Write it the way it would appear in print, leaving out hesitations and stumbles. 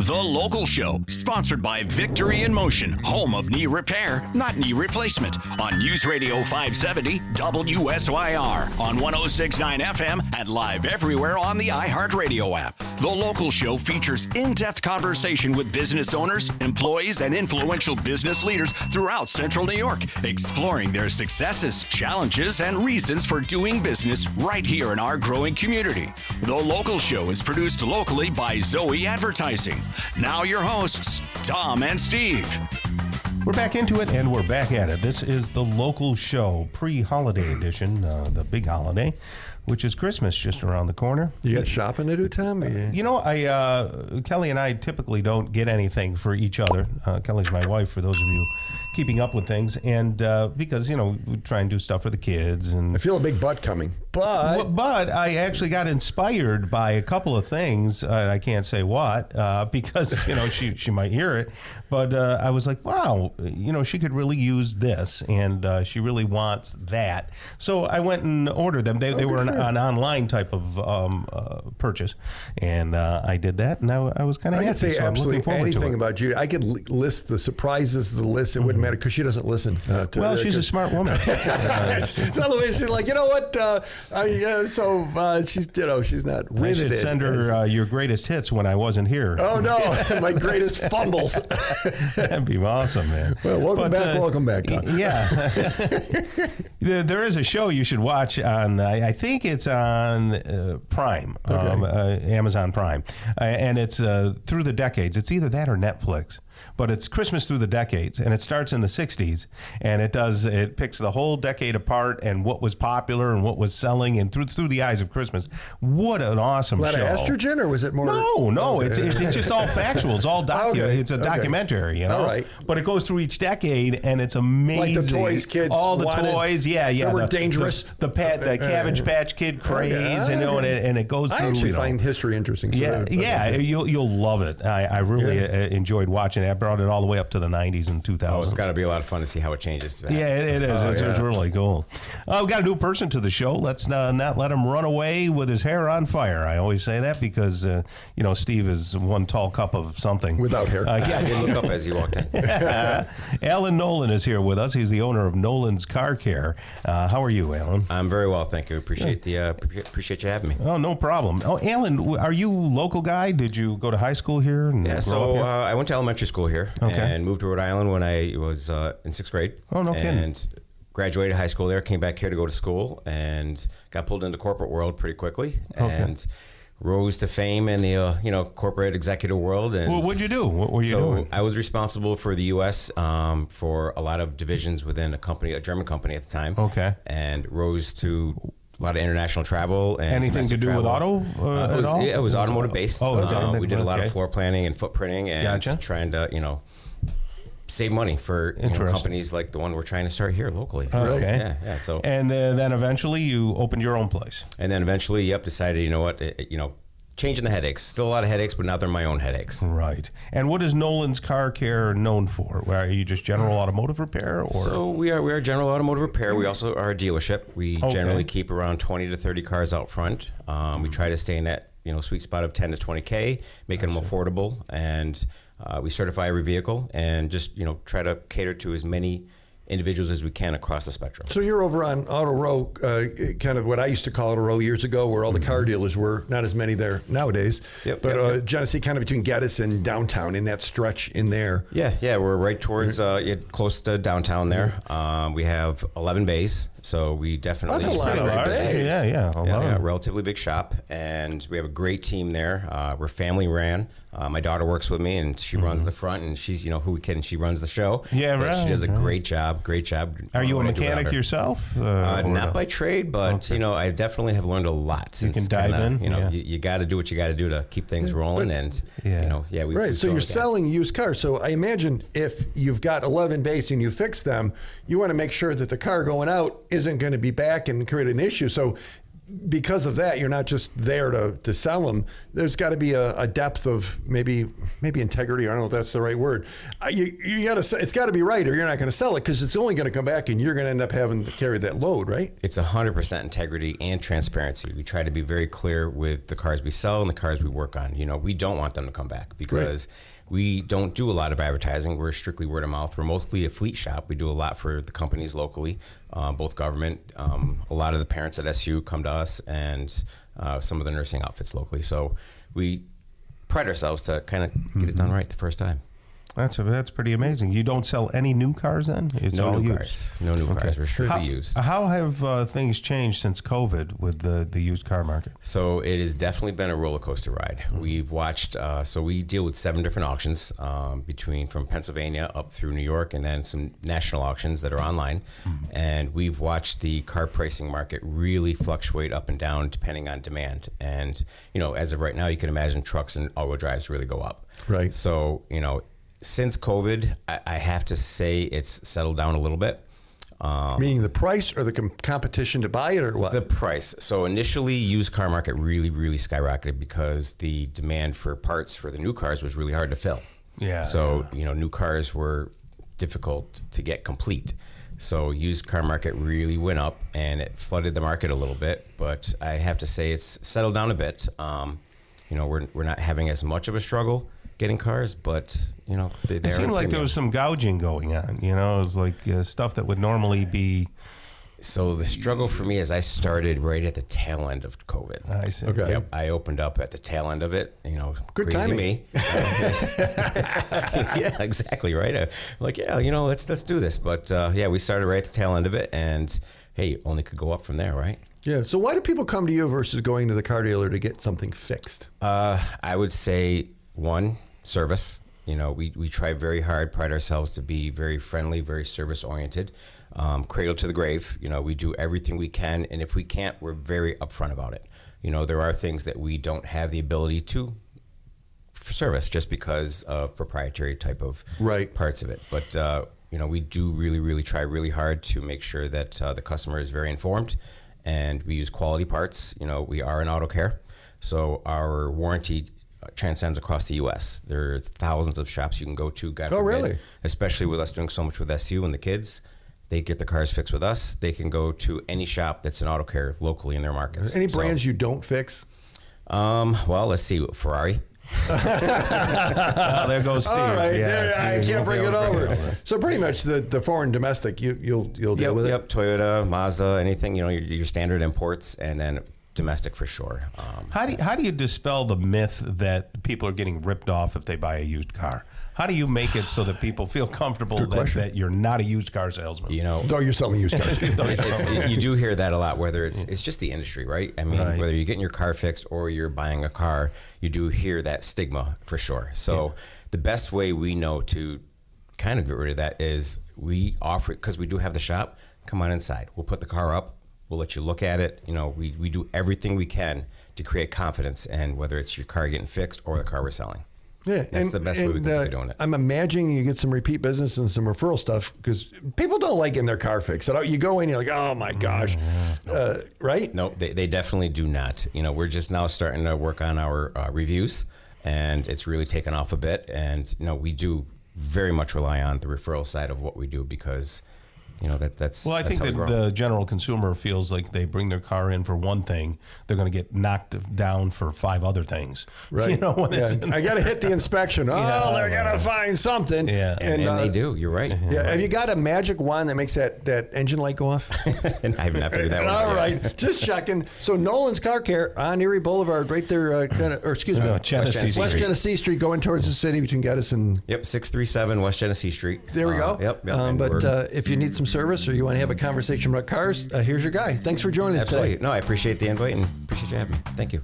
The Local Show, sponsored by Victory in Motion, home of knee repair, not knee replacement, on News Radio 570 WSYR, on 106.9 FM, and live everywhere on the iHeartRadio app. The Local Show features in-depth conversation with business owners, employees, and influential business leaders throughout Central New York, exploring their successes, challenges, and reasons for doing business right here in our growing community. The Local Show is produced locally by Zoe Advertising. Now your hosts, Tom and Steve. We're back into it, and we're back at it. This is the Local Show, pre-holiday edition, the big holiday, which is Christmas just around the corner. You got shopping to do, Tom? You know, Kelly and I typically don't get anything for each other. Kelly's my wife, for those of you keeping up with things, and because, you know, we try and do stuff for the kids. And I feel a big butt coming. But I actually got inspired by a couple of things. I can't say what, because, you know, she might hear it. But I was like, wow, you know, she could really use this, and she really wants that. So I went and ordered them. They were an online type of purchase, and I did that, and I was kind of happy. I could say so absolutely anything about Judy. I could list the surprises, the list. It wouldn't matter, because she doesn't listen to Well, she's a smart woman. It's not the way she's like, you know what? She's, you know, she's not riveted. I should send her your greatest hits when I wasn't here. Oh, no. My greatest fumbles. That'd be awesome, man. Well, welcome back, Tom. Yeah. There is a show you should watch on, I think it's on Prime, Amazon Prime. And it's through the decades. It's either that or Netflix. But it's Christmas through the decades, and it starts in the 60s, and it picks the whole decade apart and what was popular and what was selling, and through the eyes of Christmas. What an awesome show. A lot of estrogen, or was it more? No, it's just all factual. It's all it's a documentary, you know. All right. But it goes through each decade, and it's amazing. Like the toys kids all the wanted, toys, yeah. They were dangerous. The Cabbage Patch Kid craze, you know, and it goes through. I actually find history interesting. So you'll love it. I really enjoyed watching that. Brought it all the way up to the 90s and 2000s. Oh, it's got to be a lot of fun to see how it changes. Yeah, it is. It's really cool. We've got a new person to the show. Let's not let him run away with his hair on fire. I always say that because, you know, Steve is one tall cup of something. Without hair. I did look up as you walked in. Allan Nolan is here with us. He's the owner of Nolan's Car Care. How are you, Allan? I'm very well, thank you. Appreciate you having me. Oh, no problem. Oh, Allan, are you a local guy? Did you go to high school here? Yeah, so I went to elementary school here. Okay. And moved to Rhode Island when I was in 6th grade. Oh, no kidding. And graduated high school there, came back here to go to school, and got pulled into corporate world pretty quickly. Okay. And rose to fame in the corporate executive world. And well, what'd you do? What were you doing? I was responsible for the U.S. For a lot of divisions within a German company at the time. Okay. And rose to a lot of international travel and anything to do travel. With auto at all? It was automotive based. Oh, we did a lot of floor planning and footprinting and trying to save money for companies like the one we're trying to start here locally. So, okay. Yeah. So and then eventually you opened your own place. And then eventually, decided, you know what, changing the headaches. Still a lot of headaches, but now they're my own headaches. Right. And what is Nolan's Car Care known for? Are you just general automotive repair? Or? So we are general automotive repair. We also are a dealership. We generally keep around 20 to 30 cars out front. We try to stay in that sweet spot of 10 to 20K, making them affordable. And we certify every vehicle and just try to cater to as many individuals as we can across the spectrum. So you're over on Auto Row, kind of what I used to call Auto Row years ago, where all the car dealers were. Not as many there nowadays. But Genesee, kind of between Geddes and downtown, in that stretch in there. Yeah, we're right towards close to downtown there. We have 11 bays, so we definitely. That's a lot of bays. Yeah, relatively big shop, and we have a great team there. We're family ran. My daughter works with me, and she runs the front, and she's, who we kidding? She runs the show. Yeah, right. She does a great job. Are you a mechanic yourself? Not by trade, but I definitely have learned a lot. Since you can dive in. You got to do what you got to do to keep things rolling, and right. So you're selling used cars. So I imagine if you've got 11 bays and you fix them, you want to make sure that the car going out isn't going to be back and create an issue. So because of that, you're not just there to sell them. There's got to be a depth of maybe integrity. I don't know if that's the right word. You got to. It's got to be right, or you're not going to sell it, because it's only going to come back, and you're going to end up having to carry that load, right? It's 100% integrity and transparency. We try to be very clear with the cars we sell and the cars we work on. We don't want them to come back because we don't do a lot of advertising. We're strictly word of mouth. We're mostly a fleet shop. We do a lot for the companies locally, both government. A lot of the parents at SU come to us, and some of the nursing outfits locally. So we pride ourselves to kind of get it done right the first time. That's pretty amazing. You don't sell any new cars then? It's no all new used. cars. No new cars. We're strictly used. How have things changed since COVID with the used car market? So it has definitely been a roller coaster ride. We've watched, so we deal with 7 different auctions from Pennsylvania up through New York, and then some national auctions that are online. And we've watched the car pricing market really fluctuate up and down depending on demand. And, as of right now, you can imagine trucks and all-wheel drives really go up. Right. So, since COVID, I have to say it's settled down a little bit. Meaning the price or the competition to buy it, or what? The price. So initially, used car market really, really skyrocketed because the demand for parts for the new cars was really hard to fill. Yeah. So, new cars were difficult to get complete. So used car market really went up, and it flooded the market a little bit. But I have to say it's settled down a bit. We're not having as much of a struggle getting cars, but it seemed like there was some gouging going on. It was like stuff that would normally be. So the struggle for me is I started right at the tail end of COVID. I see. Okay. Yep, I opened up at the tail end of it. Good crazy timing. me. Yeah, exactly right. Let's do this. But we started right at the tail end of it, and hey, only could go up from there, right? Yeah. So why do people come to you versus going to the car dealer to get something fixed? I would say, one, service. We try very hard, pride ourselves to be very friendly, very service oriented, cradle to the grave. We do everything we can, and if we can't, we're very upfront about it. There are things that we don't have the ability to service just because of proprietary type of parts of it. But we do really, really try really hard to make sure that the customer is very informed, and we use quality parts. We are an auto care, so our warranty transcends across the U.S. There are thousands of shops you can go to. God forbid, really? Especially with us doing so much with SU and the kids. They get the cars fixed with us. They can go to any shop that's an auto care locally in their markets. Any brands you don't fix? Well, let's see. Ferrari. There goes Steve. All right, I can't bring it over. over. So pretty much the foreign domestic, you'll deal with it. Yep, Toyota, Mazda, anything. Your standard imports, and then domestic for sure. How do you dispel the myth that people are getting ripped off if they buy a used car? How do you make it so that people feel comfortable that you're not a used car salesman? Though you're selling used cars. You do hear that a lot, whether it's just the industry, right? I mean, whether you're getting your car fixed or you're buying a car, you do hear that stigma for sure. So the best way we know to kind of get rid of that is we offer it, because we do have the shop. Come on inside. We'll put the car up. We'll let you look at it. We do everything we can to create confidence, and whether it's your car getting fixed or the car we're selling. Yeah, that's the best way we can be doing it. I'm imagining you get some repeat business and some referral stuff, because people don't like getting their car fixed. You go in, you're like, oh my gosh, right? No, they definitely do not. We're just now starting to work on our reviews, and it's really taken off a bit. And we do very much rely on the referral side of what we do, because that's well, I think that the general consumer feels like they bring their car in for one thing, they're going to get knocked down for 5 other things. Right. I got to hit the inspection. They're going to find something. Yeah. And they do. You're right. Yeah. Have you got a magic wand that makes that engine light go off? And I have not figured that one out. All right. Just checking. So Nolan's Car Care on Erie Boulevard, right there, West Genesee Street, going towards the city between Geddes and... Yep, 637 West Genesee Street. There we go. Yep. But if you need some service or you want to have a conversation about cars, here's your guy. Thanks for joining us today. No, I appreciate the invite and appreciate you having me. Thank you.